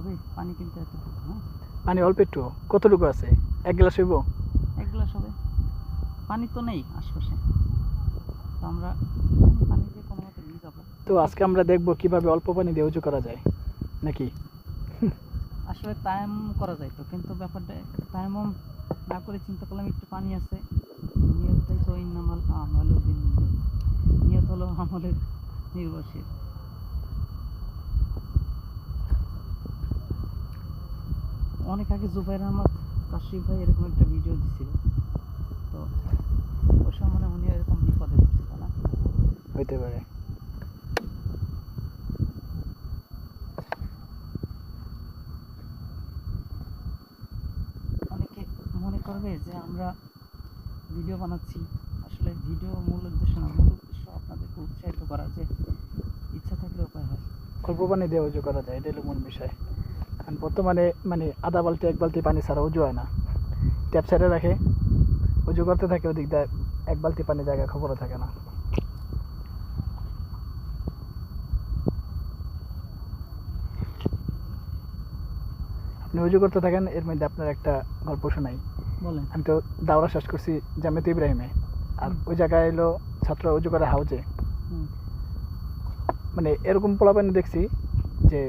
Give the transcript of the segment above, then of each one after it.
হবে পানি কিন্তু এতটুকু। হ্যাঁ, পানি অল্প একটু, কতটুকু আছে? 1 গ্লাস হইব? 1 গ্লাস হবে। পানি তো নেই আশপাশে, তো আমরা পানি দিয়ে কোনো মতে ভিজাবো। তো আজকে আমরা দেখব কিভাবে অল্প পানি দিয়ে উজু করা যায়, নাকি? আসলে তায়াম্মুম করা যায় তো, কিন্তু ব্যাপারটা তায়াম্মুম না করে চিন্তা করলাম একটু পানি আছে, নিয়তটাই তো ইন্নামাল আমালু বিন্নিয়াত, নিয়ত হলো আমলের নির্ভরশীল। অনেক আগে জুবাইর আহমদ কাশিফ ভাই এরকম একটা ভিডিও দিছিল, তো ওই সময় মনে হয় উনি এরকম বিপদে পড়ছিল না? হইতে পারে। অনেকে মনে করবে যে আমরা ভিডিও বানাচ্ছি, আসলে ভিডিও মূল উদ্দেশ্য না, মূল উদ্দেশ্য আপনাদেরকে উৎসাহিত করা, যে ইচ্ছা থাকলে উপায় হয়। অল্প পানি দিয়ে উজু করা যায়, এটাই হলো মূল বিষয়। কারণ বর্তমানে মানে আধা বালতি 1 বালতি পানি ছাড়া উজু হয় না। ট্যাপ ছেড়ে রাখে, উজু করতে থাকে, ওদিক দিয়ে 1 বালতি পানি জায়গা খবরও থাকে না। আপনি উজু করতে থাকেন, এর মধ্যে আপনার একটা গল্প শোনাই। বলেন। আমি তো দাওরা শেষ করছি জামিয়াত ইব্রাহিমে, আর ওই জায়গায় এলো ছাত্র উজু করে হাউজে। মানে এরকম পোলাপানি দেখছি যে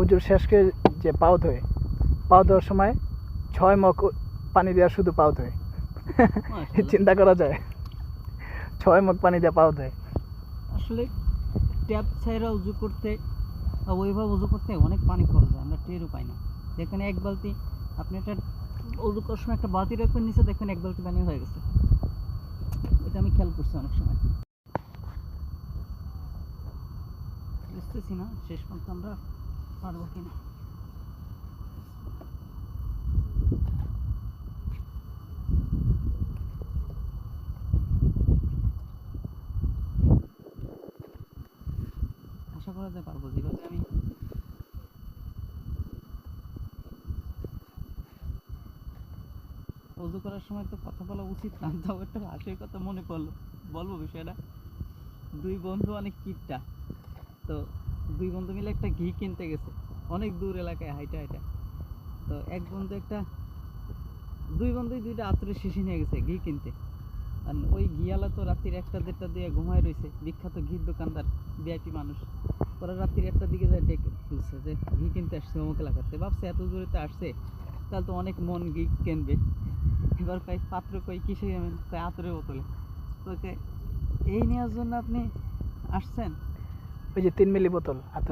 উজুর শেষকে যে পাও ধোয়, পাও ধোয়ার সময় 6 মগ পানি দেওয়া, শুধু পাও ধোয়। চিন্তা করা যায়, 6 মগ পানি দিয়ে পাও ধোয়। আসলে ট্যাপ ছাইরা উজু করতে, ওইভাবে উজু করতে অনেক পানি খরচ হয়, আমরা টেরও পাই না। দেখেন 1 বালতি, আপনি একটা উজু করার সময় একটা বালতি রাখবেন নিচে, দেখবেন 1 বালতি পানি হয়ে গেছে। এটা আমি খেয়াল করছি অনেক সময়। বুঝতেছি না শেষ পর্যন্ত আমরা পারবো কিনা। আশা করা যায় পারবো, যেভাবে আমি উজু করার সময় তো কথা বলা উচিত না, তাও একটা হাসির কথা মনে পড়লো, বলবো বিষয়টা। 2 বন্ধু অনেক কিপটা, তো 2 বন্ধু মিলে একটা ঘি কিনতে গেছে অনেক দূর এলাকায় হাইটা হাইটা। তো এক বন্ধু একটা, 2 বন্ধুই 2টা আতরের শিশি নিয়ে গেছে ঘি কিনতে, আর ওই ঘিয়ালা তো রাত্রির 1টা 1:30 দিয়ে ঘুমায় রয়েছে, বিখ্যাত ঘির দোকানদার, ভিআইপি মানুষ। ওরা রাত্রির 1টার দিকে যায় ডেকে তুলছে যে ঘি কিনতে আসছে অমুক এলাকাতে, ভাবছে এত দূরে তো আসছে, তাহলে তো অনেক মন ঘি কিনবে। এবার কয় পাত্র, কই কিসে যাবেন? কয় আতরের বোতলে। তো এই নেওয়ার জন্য আপনি আসছেন? ওই যে 3 মিলি বোতল হাতে